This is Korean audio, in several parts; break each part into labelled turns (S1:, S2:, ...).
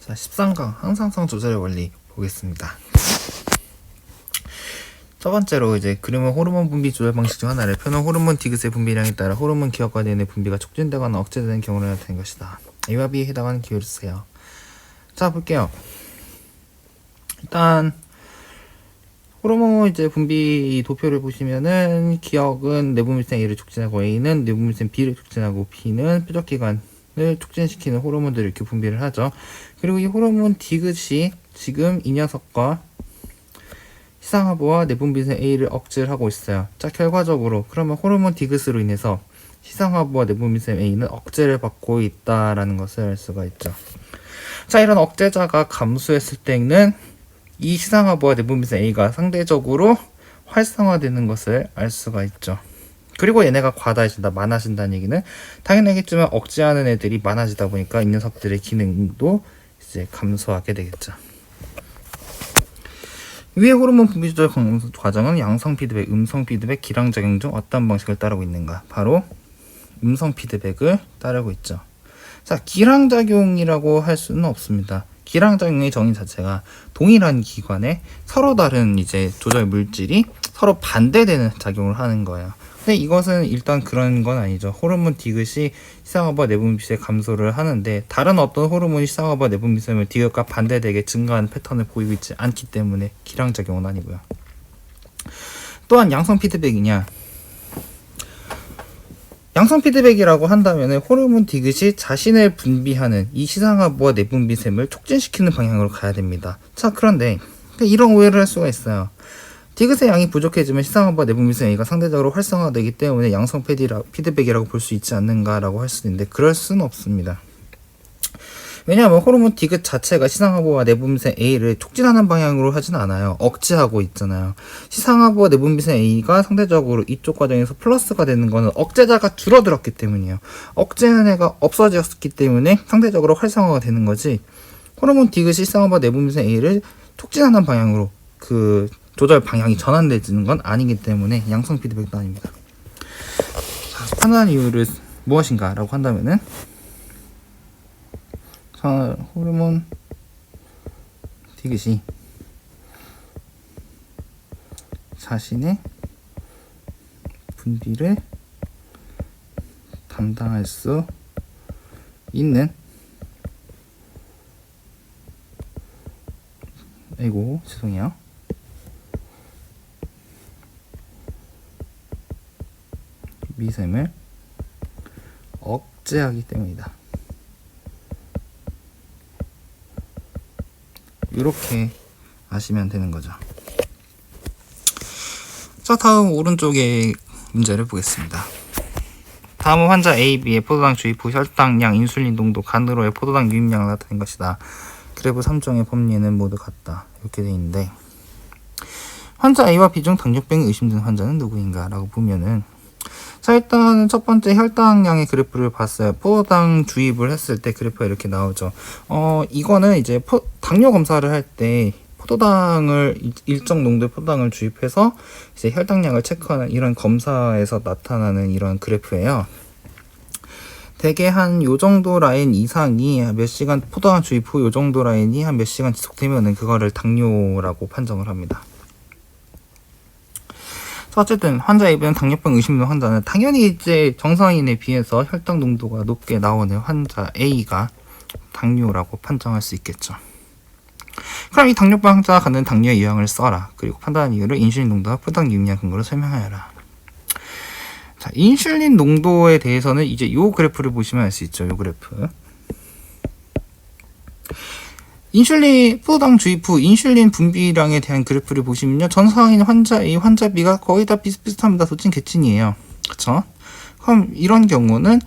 S1: 자, 13강 항상성 조절의 원리 보겠습니다. 첫 번째로 이제 그림은 호르몬 분비 조절 방식 중 하나를 표는 호르몬 디귿의 분비량에 따라 호르몬 기억과 뇌의 분비가 촉진되거나 억제되는 경우를 나타낸 것이다. A와 B에 해당하는 기호를 쓰세요. 자, 볼게요. 일단 호르몬 이제 분비 도표를 보시면은 기억은 내분비성 A를 촉진하고 A는 내분비성 B를 촉진하고 B는 뾰족기관을 촉진시키는 호르몬들을 이렇게 분비를 하죠. 그리고 이 호르몬 디귿이 지금 이 녀석과 시상하부와 내분비성 A를 억제를 하고 있어요. 자, 결과적으로 그러면 호르몬 디귿으로 인해서 시상하부와 내분비성 A는 억제를 받고 있다라는 것을 알 수가 있죠. 자, 이런 억제자가 감소했을 때는 이 시상하부와 내분비성 A가 상대적으로 활성화되는 것을 알 수가 있죠. 그리고 얘네가 과다해진다, 많아진다는 얘기는 당연하겠지만 억제하는 애들이 많아지다 보니까 이 녀석들의 기능도 이제 감소하게 되겠죠. 위의 호르몬 분비 조절 과정은 양성 피드백, 음성 피드백, 기량작용 중 어떤 방식을 따르고 있는가? 바로 음성 피드백을 따르고 있죠. 자, 기량작용이라고 할 수는 없습니다. 기량작용의 정의 자체가 동일한 기관에 서로 다른 이제 조절 물질이 서로 반대되는 작용을 하는 거예요. 근데 이것은 일단 그런 건 아니죠. 호르몬 디귿이 시상하부와 내분비성의 감소를 하는데 다른 어떤 호르몬이 시상하부와 내분비성을 디귿과 반대되게 증가하는 패턴을 보이고 있지 않기 때문에 기량작용은 아니고요. 또한 양성 피드백이냐? 양성 피드백이라고 한다면 호르몬 디귿이 자신을 분비하는 이 시상하부와 내분비샘을 촉진시키는 방향으로 가야 됩니다. 자, 그런데 이런 오해를 할 수가 있어요. 디귿의 양이 부족해지면 시상하부와 내분비성 A가 상대적으로 활성화되기 때문에 양성 피드백이라고 볼 수 있지 않는가라고 할 수도 있는데 그럴 수는 없습니다. 왜냐하면 호르몬 디귿 자체가 시상하부와 내분비성 A를 촉진하는 방향으로 하진 않아요. 억제하고 있잖아요. 시상하부와 내분비성 A가 상대적으로 이쪽 과정에서 플러스가 되는 거는 억제자가 줄어들었기 때문이에요. 억제한 애가 없어졌기 때문에 상대적으로 활성화가 되는 거지, 호르몬 디귿이 시상하부와 내분비성 A를 촉진하는 방향으로 그 조절 방향이 전환되는 건 아니기 때문에 양성 피드백도 아닙니다. 자, 판단 이유를 무엇인가 라고 한다면은, 자, 호르몬 디귿이 자신의 분비를 담당할 수 있는, 아이고 죄송해요, 미셈을 억제하기 때문이다. 이렇게 아시면 되는 거죠. 자, 다음 오른쪽의 문제를 보겠습니다. 다음은 환자 A, B의 포도당 주입 후 혈당량, 인슐린 농도, 간으로의 포도당 유입량을 나타낸 것이다. 그래프 3종의 법리는 모두 같다. 이렇게 되어 있는데, 환자 A와 B 중 당뇨병이 의심되는 환자는 누구인가? 라고 보면은, 자, 일단 첫 번째 혈당량의 그래프를 봤어요. 포도당 주입을 했을 때 그래프가 이렇게 나오죠. 이거는 이제 당뇨 검사를 할 때 포도당을 일정 농도의 포도당을 주입해서 이제 혈당량을 체크하는 이런 검사에서 나타나는 이런 그래프예요. 대개 한 요 정도 라인 이상이 몇 시간, 포도당 주입 후 요 정도 라인이 한 몇 시간 지속되면은 그거를 당뇨라고 판정을 합니다. 어쨌든 환자 A는 당뇨병 의심된 환자는 당연히 이제 정상인에 비해서 혈당 농도가 높게 나오는 환자 A가 당뇨라고 판정할 수 있겠죠. 그럼 이 당뇨병 환자가 갖는 당뇨의 유형을 써라. 그리고 판단한 이유를 인슐린 농도와 포도당 유입량 근거로 설명하여라. 자, 인슐린 농도에 대해서는 이제 요 그래프를 보시면 알 수 있죠. 요 그래프. 인슐린, 포도당 주입 후 인슐린 분비량에 대한 그래프를 보시면요, 전상인 환자 A, 환자 B가 거의 다 비슷비슷합니다. 도찐 개찐이에요. 그쵸? 그럼 이런 경우는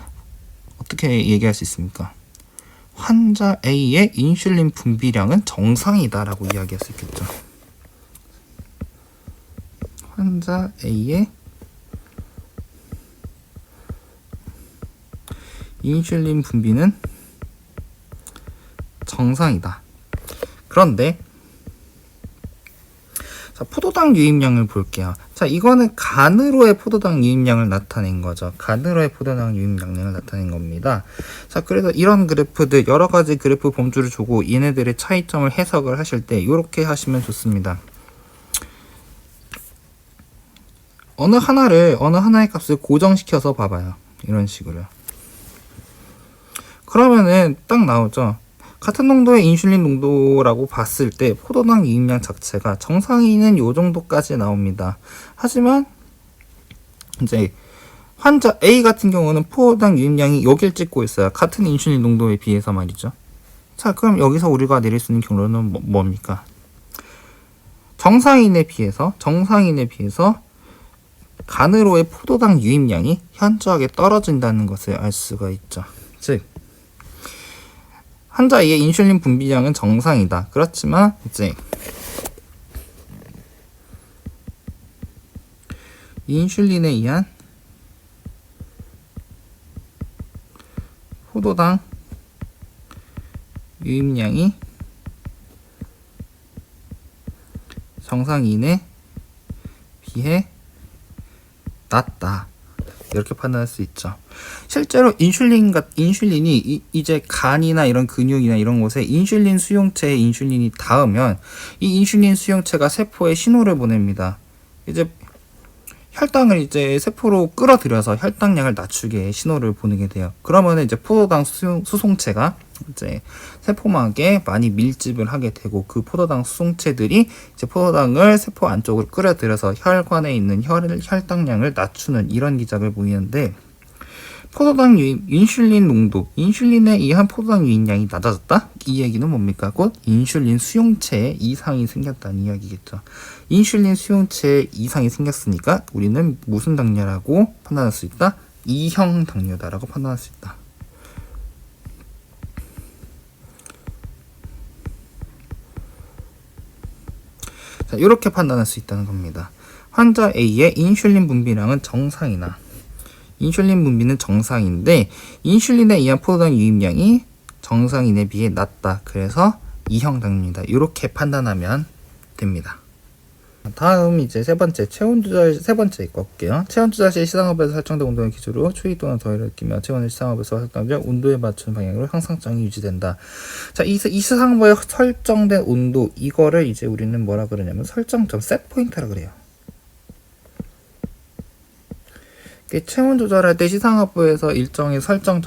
S1: 어떻게 얘기할 수 있습니까? 환자 A의 인슐린 분비량은 정상이다라고 이야기할 수 있겠죠. 환자 A의 인슐린 분비는 정상이다. 그런데 자, 포도당 유입량을 볼게요. 자, 이거는 간으로의 포도당 유입량을 나타낸 거죠. 간으로의 포도당 유입량을 나타낸 겁니다. 자, 그래서 이런 그래프들, 여러 가지 그래프 범주를 주고 얘네들의 차이점을 해석을 하실 때 이렇게 하시면 좋습니다. 어느 하나의 값을 고정시켜서 봐봐요. 이런 식으로요. 그러면은 딱 나오죠. 같은 농도의 인슐린 농도라고 봤을 때 포도당 유입량 자체가 정상인은 요 정도까지 나옵니다. 하지만 이제 환자 A 같은 경우는 포도당 유입량이 여길 찍고 있어요. 같은 인슐린 농도에 비해서 말이죠. 자, 그럼 여기서 우리가 내릴 수 있는 결론은 뭡니까? 정상인에 비해서 간으로의 포도당 유입량이 현저하게 떨어진다는 것을 알 수가 있죠. 즉 환자의 인슐린 분비량은 정상이다. 그렇지만 이제 인슐린에 의한 포도당 유입량이 정상인에 비해 낮다. 이렇게 판단할 수 있죠. 실제로 인슐린이 이제 간이나 이런 근육이나 이런 곳에 인슐린 수용체에 인슐린이 닿으면 이 인슐린 수용체가 세포에 신호를 보냅니다. 이제 혈당을 이제 세포로 끌어들여서 혈당량을 낮추게 신호를 보내게 돼요. 그러면 이제 포도당 수송체가 이제 세포막에 많이 밀집을 하게 되고 그 포도당 수송체들이 이제 포도당을 세포 안쪽으로 끌어들여서 혈관에 있는 혈당량을 낮추는 이런 기작을 보이는데 포도당 인슐린 농도, 인슐린에 의한 포도당 유입량이 낮아졌다? 이 얘기는 뭡니까? 곧 인슐린 수용체에 이상이 생겼다는 이야기겠죠. 인슐린 수용체에 이상이 생겼으니까 우리는 무슨 당뇨라고 판단할 수 있다? 2형 당뇨다라고 판단할 수 있다. 자, 이렇게 판단할 수 있다는 겁니다. 환자 A의 인슐린 분비량은 정상이나 인슐린 분비는 정상인데 인슐린에 의한 포도당 유입량이 정상인에 비해 낮다. 그래서 2형 당뇨이다. 이렇게 판단하면 됩니다. 다음 이제 세 번째 체온 조절 세 번째 읽고 올게요. 체온 조절 시 시상업에서 설정된 온도를 기준으로 추위 또는 더위를 느끼며 체온을 시상업에서 설정된 온도에 맞춘 방향으로 향상점이 유지된다. 자, 이 시상업에 설정된 온도 이거를 이제 우리는 뭐라 그러냐면 설정점 셋 포인트라 그래요. 체온 조절할 때 시상업부에서 일정의 설정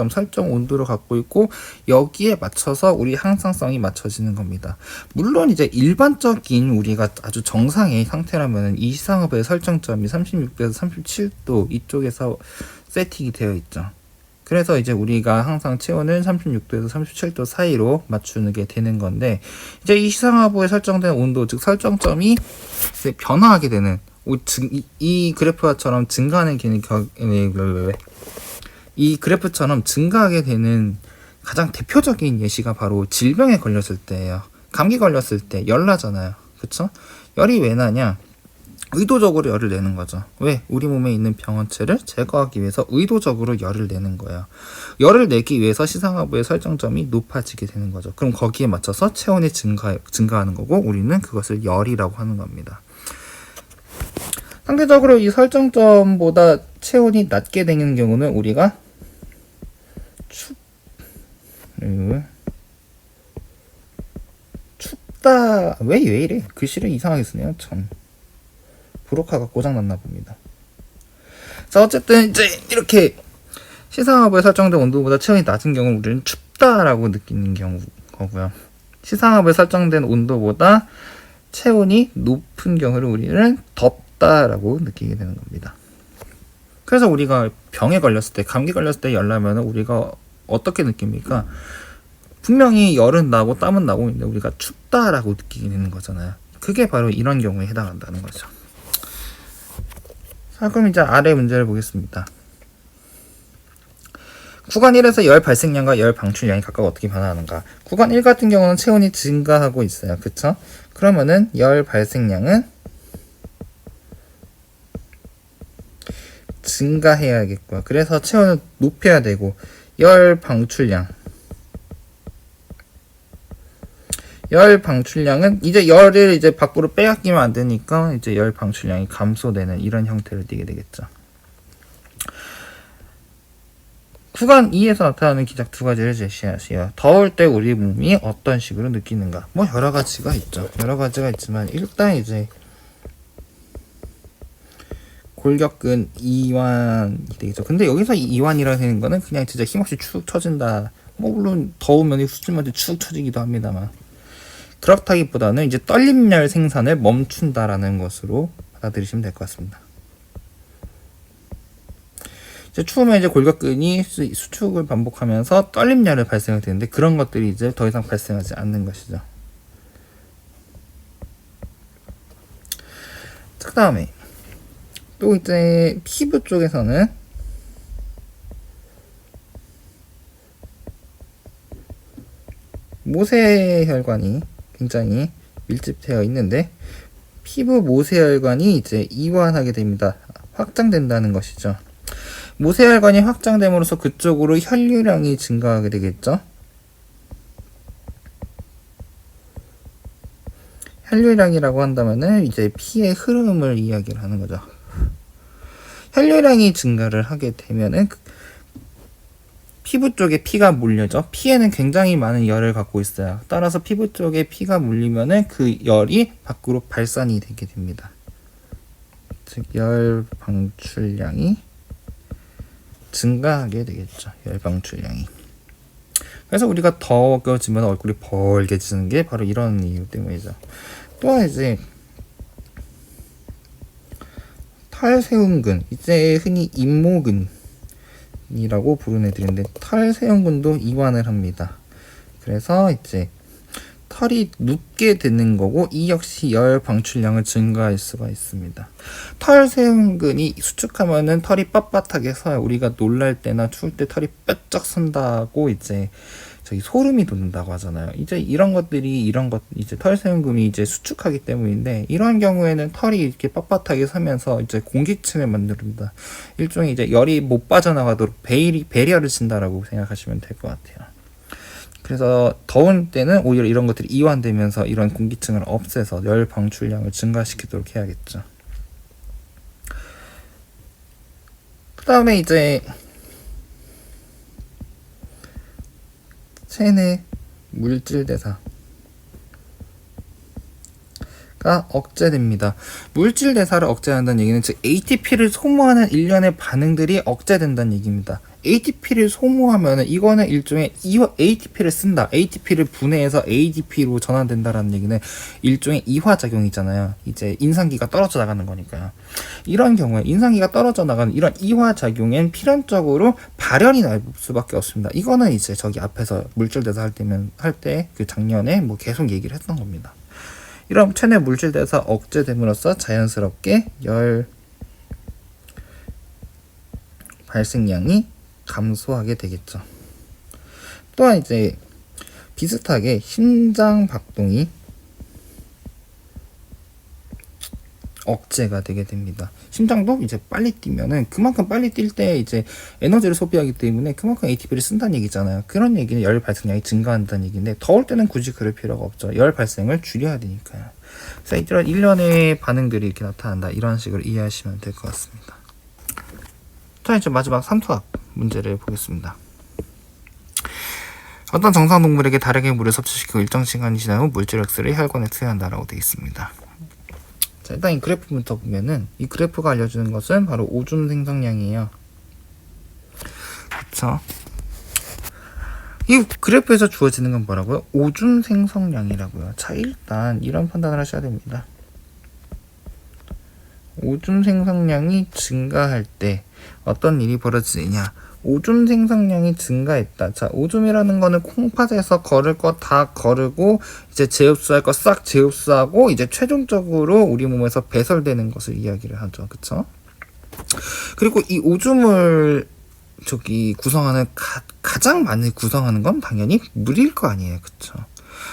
S1: 온도를 갖고 있고 여기에 맞춰서 우리 향상성이 맞춰지는 겁니다. 물론 이제 일반적인 우리가 아주 정상의 상태라면 이 시상업의 설정점이 36도에서 37도 이쪽에서 세팅이 되어 있죠. 그래서 이제 우리가 항상 체온을 36도에서 37도 사이로 맞추게 되는 건데 이제 이 시상업부에 설정된 온도 즉 설정점이 이제 변화하게 되는 이 그래프처럼 증가하는 이 그래프처럼 증가하게 되는 가장 대표적인 예시가 바로 질병에 걸렸을 때예요. 감기 걸렸을 때 열 나잖아요. 그쵸? 열이 왜 나냐? 의도적으로 열을 내는 거죠. 왜? 우리 몸에 있는 병원체를 제거하기 위해서 의도적으로 열을 내는 거예요. 열을 내기 위해서 시상하부의 설정점이 높아지게 되는 거죠. 그럼 거기에 맞춰서 체온이 증가하는 거고 우리는 그것을 열이라고 하는 겁니다. 상대적으로 설정점보다 체온이 낮게 되는 경우는 우리가 춥다. 왜 이래? 글씨를 이상하게 쓰네요. 참. 브로카가 고장났나 봅니다. 자, 어쨌든 이제 이렇게 시상하부에 설정된 온도보다 체온이 낮은 경우는 우리는 춥다라고 느끼는 거고요. 시상하부에 설정된 온도보다 체온이 높은 경우를 우리는 덥다라고 느끼게 되는 겁니다. 그래서 우리가 병에 걸렸을 때, 감기 걸렸을 때 열 나면 우리가 어떻게 느낍니까? 분명히 열은 나고 땀은 나고 있는데 우리가 춥다라고 느끼게 되는 거잖아요. 그게 바로 이런 경우에 해당한다는 거죠. 자, 그럼 이제 아래 문제를 보겠습니다. 구간 1에서 열 발생량과 열 방출량이 각각 어떻게 변화하는가? 구간 1 같은 경우는 체온이 증가하고 있어요. 그쵸? 그러면은 열 발생량은 증가해야겠고요. 그래서 체온을 높여야 되고 열 방출량 열 방출량은 이제 열을 이제 밖으로 빼앗기면 안 되니까 이제 열 방출량이 감소되는 이런 형태를 띠게 되겠죠. 구간 2에서 나타나는 기작 두 가지를 제시하시오. 더울 때 우리 몸이 어떤 식으로 느끼는가? 뭐 여러 가지가 있죠. 여러 가지가 있지만 일단 이제 골격근 이완이 되겠죠. 근데 여기서 이완이라는 거는 그냥 진짜 힘없이 축 처진다. 뭐 물론 더우면 수증마저 축 처지기도 합니다만 그렇다기보다는 이제 떨림열 생산을 멈춘다라는 것으로 받아들이시면 될 것 같습니다. 이제 추우면 이제 골격근이 수축을 반복하면서 떨림열을 발생하게 되는데 그런 것들이 이제 더 이상 발생하지 않는 것이죠. 그 다음에 또 이제 피부 쪽에서는 모세혈관이 굉장히 밀집되어 있는데 피부 모세혈관이 이제 이완하게 됩니다. 확장된다는 것이죠. 모세혈관이 확장됨으로써 그쪽으로 혈류량이 증가하게 되겠죠. 혈류량이라고 한다면은 이제 피의 흐름을 이야기를 하는 거죠. 혈류량이 증가를 하게 되면은 피부 쪽에 피가 몰려져. 피에는 굉장히 많은 열을 갖고 있어요. 따라서 피부 쪽에 피가 몰리면은 그 열이 밖으로 발산이 되게 됩니다. 즉 열 방출량이 증가하게 되겠죠. 열 방출량이. 그래서 우리가 더워지면 얼굴이 벌게지는 게 바로 이런 이유 때문이죠. 또한 이제 털세운근, 이제 흔히 잇모근이라고 부르는 애들인데 털세운근도 이완을 합니다. 그래서 이제 털이 눕게 되는 거고 이 역시 열 방출량을 증가할 수가 있습니다. 털세운근이 수축하면은 털이 빳빳하게 서요. 우리가 놀랄 때나 추울 때 털이 뼈쩍 선다고 이제 저기 소름이 돋는다고 하잖아요. 이제 이런 것들이 이제 털세운근이 이제 수축하기 때문인데 이러한 경우에는 털이 이렇게 빳빳하게 서면서 이제 공기층을 만듭니다. 일종의 이제 열이 못 빠져나가도록 배리어를 친다라고 생각하시면 될 것 같아요. 그래서 더운 때는 오히려 이런 것들이 이완되면서 이런 공기층을 없애서 열 방출량을 증가시키도록 해야겠죠. 그 다음에 이제 체내 물질 대사가 억제됩니다. 물질 대사를 억제한다는 얘기는 즉 ATP를 소모하는 일련의 반응들이 억제된다는 얘기입니다. ATP를 소모하면은 이거는 일종의 ATP를 쓴다. ATP를 분해해서 ADP로 전환된다라는 얘기는 일종의 이화작용이잖아요. 이제 인산기가 떨어져 나가는 거니까요. 이런 경우에 인산기가 떨어져 나가는 이런 이화작용엔 필연적으로 발열이 날 수밖에 없습니다. 이거는 이제 저기 앞에서 물질대사 할 때 그 작년에 뭐 계속 얘기를 했던 겁니다. 이런 체내 물질대사 억제됨으로써 자연스럽게 열 발생량이 감소하게 되겠죠. 또한 이제 비슷하게 심장 박동이 억제가 되게 됩니다. 심장도 이제 빨리 뛰면은 그만큼 빨리 뛸 때 이제 에너지를 소비하기 때문에 그만큼 ATP를 쓴다는 얘기잖아요. 그런 얘기는 열 발생량이 증가한다는 얘기인데 더울 때는 굳이 그럴 필요가 없죠. 열 발생을 줄여야 되니까요. 그래서 이런 일련의 반응들이 이렇게 나타난다. 이런 식으로 이해하시면 될 것 같습니다. 자, 이제 마지막 삼투압 문제를 보겠습니다. 어떤 정상 동물에게 다르게 물을 섭취시키고 일정 시간이 지난 후 물질 X를 혈관에 투여한다라고 되어 있습니다. 자, 일단 이 그래프부터 보면은 이 그래프가 알려주는 것은 바로 오줌 생성량이에요. 그쵸? 이 그래프에서 주어지는 건 뭐라고요? 오줌 생성량이라고요. 자, 일단 이런 판단을 하셔야 됩니다. 오줌 생성량이 증가할 때 어떤 일이 벌어지느냐? 오줌 생성량이 증가했다. 자, 오줌이라는 거는 콩팥에서 거를 거 다 거르고 이제 재흡수할 거 싹 재흡수하고 이제 최종적으로 우리 몸에서 배설되는 것을 이야기를 하죠. 그쵸? 그리고 이 오줌을 구성하는 가장 많이 구성하는 건 당연히 물일 거 아니에요. 그쵸?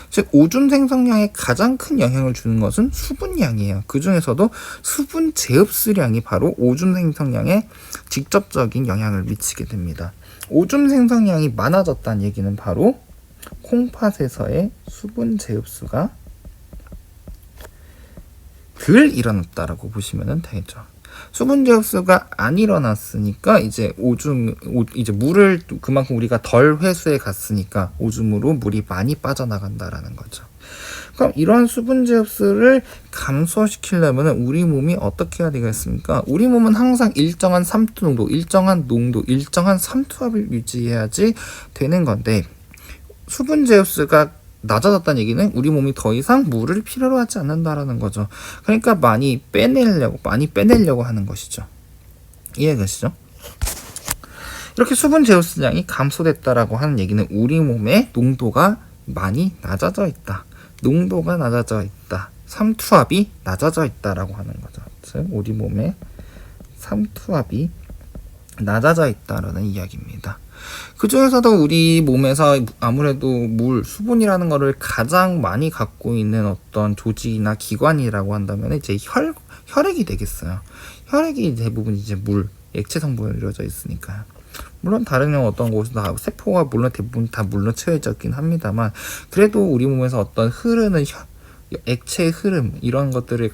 S1: 즉 오줌 생성량에 가장 큰 영향을 주는 것은 수분량이에요. 그 중에서도 수분 재흡수량이 바로 오줌 생성량에 직접적인 영향을 미치게 됩니다. 오줌 생성량이 많아졌다는 얘기는 바로 콩팥에서의 수분 제흡수가 덜 일어났다라고 보시면 되겠죠. 수분 제흡수가 안 일어났으니까 이제 이제 물을 그만큼 우리가 덜 회수해 갔으니까 오줌으로 물이 많이 빠져나간다라는 거죠. 그럼 이러한 수분 제흡수를 감소시키려면 우리 몸이 어떻게 해야 되겠습니까? 우리 몸은 항상 일정한 삼투 농도, 일정한 삼투압을 유지해야지 되는 건데, 수분 제흡수가 낮아졌다는 얘기는 우리 몸이 더 이상 물을 필요로 하지 않는다라는 거죠. 그러니까 많이 빼내려고 하는 것이죠. 이해가시죠? 이렇게 수분 제흡수량이 감소됐다라고 하는 얘기는 우리 몸의 농도가 많이 낮아져 있다. 농도가 낮아져 있다. 삼투압이 낮아져 있다라고 하는 거죠. 즉 우리 몸의 삼투압이 낮아져 있다라는 이야기입니다. 그 중에서도 우리 몸에서 아무래도 수분이라는 거를 가장 많이 갖고 있는 어떤 조직이나 기관이라고 한다면 이제 혈액이 되겠어요. 혈액이 대부분 이제 액체 성분으로 이루어져 있으니까요. 물론 다른 어떤 곳은 세포가 물론 대부분 다 물로 채워져 있긴 합니다만, 그래도 우리 몸에서 어떤 흐르는 액체의 흐름, 이런 것들을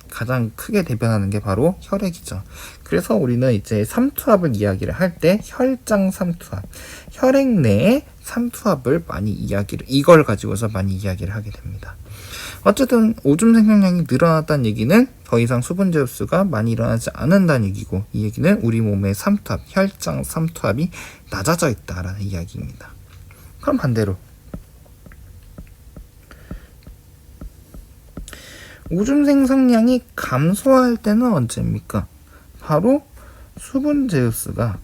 S1: 가장 크게 대변하는 게 바로 혈액이죠. 그래서 우리는 이제 삼투압을 이야기를 할 때 혈장 삼투압, 혈액 내의 삼투압을 이걸 가지고서 많이 이야기를 하게 됩니다. 어쨌든 오줌 생성량이 늘어났다는 얘기는 더 이상 수분 제흡수가 많이 일어나지 않는다는 얘기고, 이 얘기는 우리 몸의 삼투압, 혈장 삼투압이 낮아져 있다라는 이야기입니다. 그럼 반대로 오줌 생성량이 감소할 때는 언제입니까? 바로 수분 제흡수가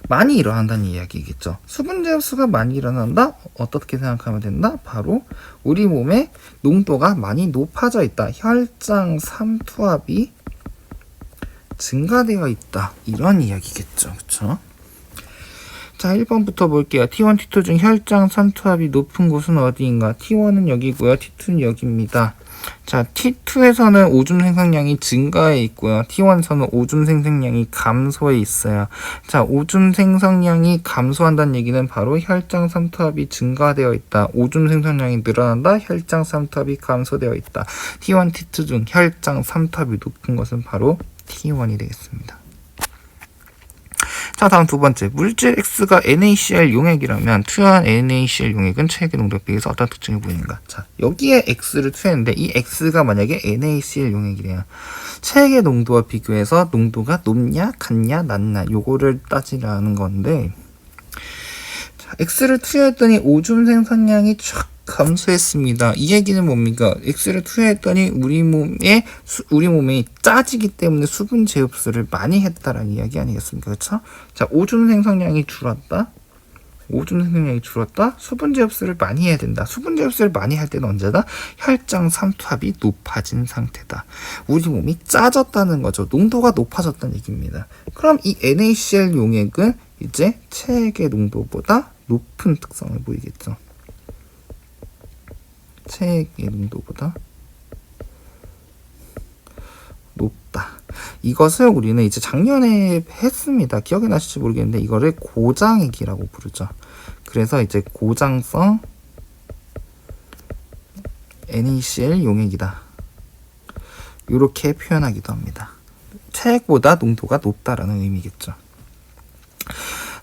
S1: 많이 일어난다는 이야기겠죠. 수분 제흡수가 많이 일어난다? 어떻게 생각하면 된다? 바로 우리 몸의 농도가 많이 높아져 있다. 혈장 삼투압이 증가되어 있다. 이런 이야기겠죠. 그쵸? 자, 1번부터 볼게요. T1, T2 중 혈장 삼투압이 높은 곳은 어디인가? T1은 여기고요. T2는 여기입니다. 자, T2에서는 오줌 생성량이 증가해 있고요. T1에서는 오줌 생성량이 감소해 있어요. 자, 오줌 생성량이 감소한다는 얘기는 바로 혈장 삼투압이 증가되어 있다. 오줌 생성량이 늘어난다. 혈장 삼투압이 감소되어 있다. T1, T2 중 혈장 삼투압이 높은 것은 바로 T1이 되겠습니다. 자, 다음 두 번째. 물질 X가 NaCl 용액이라면 투여한 NaCl 용액은 체액의 농도에 비해서 어떤 특징이 보이는가? 자, 여기에 X를 투여했는데 이 X가 만약에 NaCl 용액이래요. 체액의 농도와 비교해서 농도가 높냐, 같냐, 낮냐, 요거를 따지라는 건데, 자, X를 투여했더니 오줌 생산량이 쫙 감소했습니다. 이 얘기는 뭡니까? X를 투여했더니 우리 몸이 짜지기 때문에 수분 제흡수를 많이 했다라는 이야기 아니겠습니까? 그렇죠? 자, 오줌 생성량이 줄었다. 수분 제흡수를 많이 해야 된다. 수분 제흡수를 많이 할 때는 언제다? 혈장 삼투압이 높아진 상태다. 우리 몸이 짜졌다는 거죠. 농도가 높아졌다는 얘기입니다. 그럼 이 NaCl 용액은 이제 체액의 농도보다 높은 특성을 보이겠죠. 체액의 농도보다 높다. 이것을 우리는 이제 작년에 했습니다. 기억이 나실지 모르겠는데 이거를 고장액이라고 부르죠. 그래서 이제 고장성 NaCl 용액이다. 이렇게 표현하기도 합니다. 체액보다 농도가 높다라는 의미겠죠.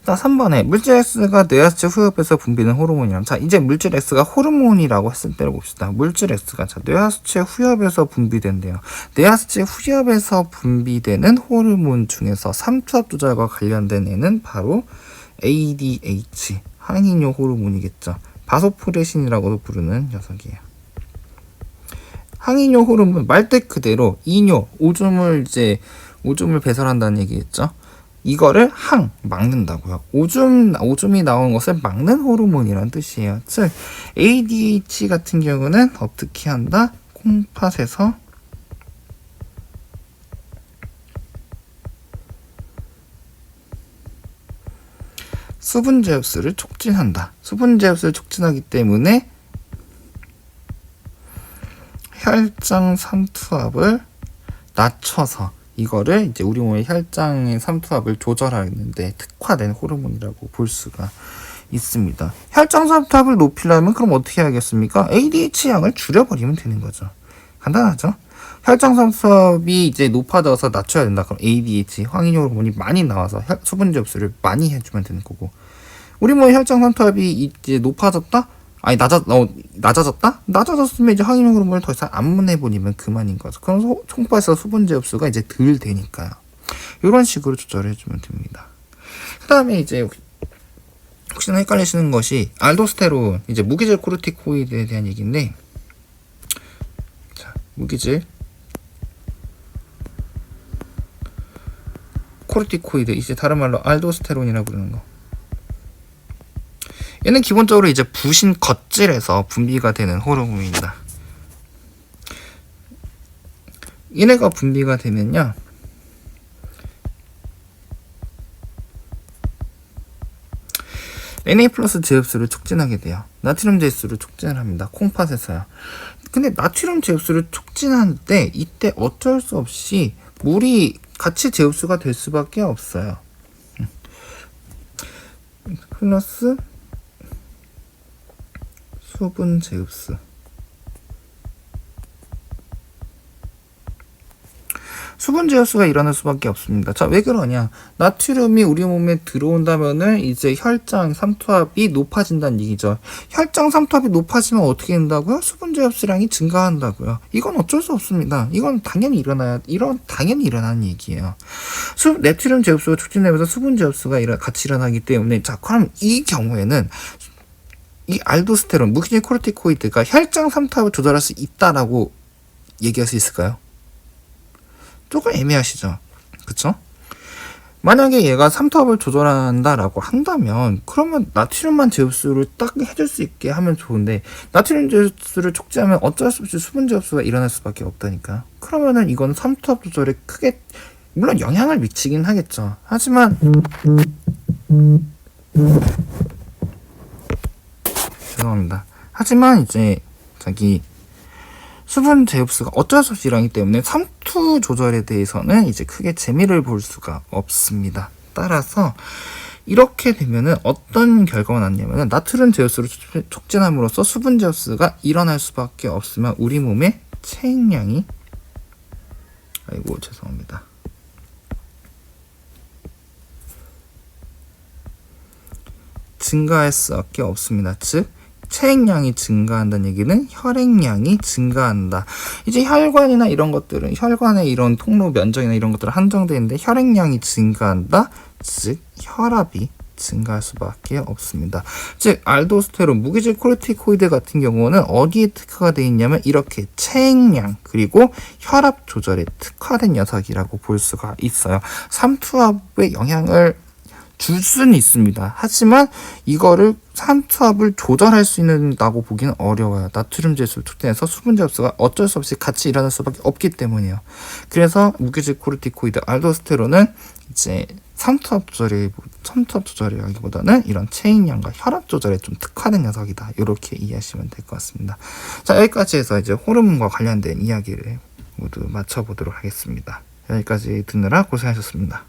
S1: 자, 3번에 물질 X가 뇌하수체 후엽에서 분비되는 호르몬이라면, 자, 이제 물질 X가 호르몬이라고 했을 때를 봅시다. 물질 X가 뇌하수체 후엽에서 분비된대요. 뇌하수체 후엽에서 분비되는 호르몬 중에서 삼투압 조절과 관련된 애는 바로 ADH, 항이뇨 호르몬이겠죠. 바소프레신이라고도 부르는 녀석이에요. 항이뇨 호르몬, 말 때 그대로 이뇨, 오줌을 배설한다는 얘기겠죠. 이거를 막는다고요. 오줌이 나오는 것을 막는 호르몬이란 뜻이에요. 즉, ADH 같은 경우는 어떻게 한다? 콩팥에서 수분 제흡수를 촉진한다. 수분 제흡수를 촉진하기 때문에 혈장 삼투압을 낮춰서 이거를 이제 우리 몸의 혈장의 삼투압을 조절하는데 특화된 호르몬이라고 볼 수가 있습니다. 혈장 삼투압을 높이려면 그럼 어떻게 해야겠습니까? ADH 양을 줄여버리면 되는 거죠. 간단하죠? 혈장 삼투압이 이제 높아져서 낮춰야 된다. 그럼 ADH, 황이뇨 호르몬이 많이 나와서 수분제 흡수를 많이 해주면 되는 거고, 우리 몸의 혈장 삼투압이 이제 높아졌다? 아니 낮아졌다? 낮아졌으면 이제 항이뇨 호르몬을 더 이상 안 보내버리면 그만인 거죠. 그럼 총파에서 수분제 흡수가 이제 덜 되니까요. 이런 식으로 조절해 주면 됩니다. 그 다음에 이제 혹시나 헷갈리시는 것이 알도스테론, 이제 무기질 코르티코이드에 대한 얘기인데, 자, 무기질 코르티코이드, 이제 다른 말로 알도스테론이라고 부르는 거. 얘는 기본적으로 이제 부신 겉질에서 분비가 되는 호르몬입니다. 얘네가 분비가 되면요, Na 플러스 제흡수를 촉진하게 돼요. 나트륨 제흡수를 촉진을 합니다. 콩팥에서요. 근데 나트륨 제흡수를 촉진할 때 이때 어쩔 수 없이 물이 같이 제흡수가 될 수밖에 없어요. 플러스 수분 제흡수. 수분 제흡수가 일어날 수밖에 없습니다. 자, 왜 그러냐? 나트륨이 우리 몸에 들어온다면은 이제 혈장 삼투압이 높아진다는 얘기죠. 혈장 삼투압이 높아지면 어떻게 된다고요? 수분 제흡수량이 증가한다고요. 이건 어쩔 수 없습니다. 이건 당연히 일어나는 얘기예요. 나트륨 제흡수가 촉진되면서 수분 제흡수가 같이 일어나기 때문에, 자, 그럼 이 경우에는 이 알도스테론, 무기질 코르티코이드가 혈장 삼투압을 조절할 수 있다라고 얘기할 수 있을까요? 조금 애매하시죠? 그쵸? 만약에 얘가 삼투압을 조절한다라고 한다면, 그러면 나트륨만 제흡수를 딱 해줄 수 있게 하면 좋은데, 나트륨 제흡수를 촉진하면 어쩔 수 없이 수분 제흡수가 일어날 수밖에 없다니까요. 그러면은 이건 삼투압 조절에 크게, 물론 영향을 미치긴 하겠죠. 하지만 죄송합니다. 하지만 이제 수분 제흡수가 어쩔 수 없이 일어나기 때문에 삼투 조절에 대해서는 이제 크게 재미를 볼 수가 없습니다. 따라서 이렇게 되면은 어떤 결과가 났냐면은 나트륨 제흡수를 촉진함으로써 수분 제흡수가 일어날 수밖에 없으면 우리 몸의 체액량이 죄송합니다. 증가할 수밖에 없습니다. 즉 체액량이 증가한다는 얘기는 혈액량이 증가한다. 이제 혈관이나 이런 것들은, 혈관의 이런 통로 면적이나 이런 것들은 한정되어 있는데 혈액량이 증가한다. 즉 혈압이 증가할 수밖에 없습니다. 즉 알도스테론, 무기질 코르티코이드 같은 경우는 어디에 특화가 되어 있냐면 이렇게 체액량 그리고 혈압 조절에 특화된 녀석이라고 볼 수가 있어요. 삼투압에 영향을 줄 수는 있습니다. 하지만 이거를 삼투압을 조절할 수 있는다고 보기는 어려워요. 나트륨 제흡수를 촉진해서 수분 제흡수가 어쩔 수 없이 같이 일어날 수밖에 없기 때문이에요. 그래서 무기질 코르티코이드 알도스테론은 이제 삼투압 조절이라기보다는 이런 체액량과 혈압 조절에 좀 특화된 녀석이다. 이렇게 이해하시면 될 것 같습니다. 자, 여기까지 해서 이제 호르몬과 관련된 이야기를 모두 마쳐보도록 하겠습니다. 여기까지 듣느라 고생하셨습니다.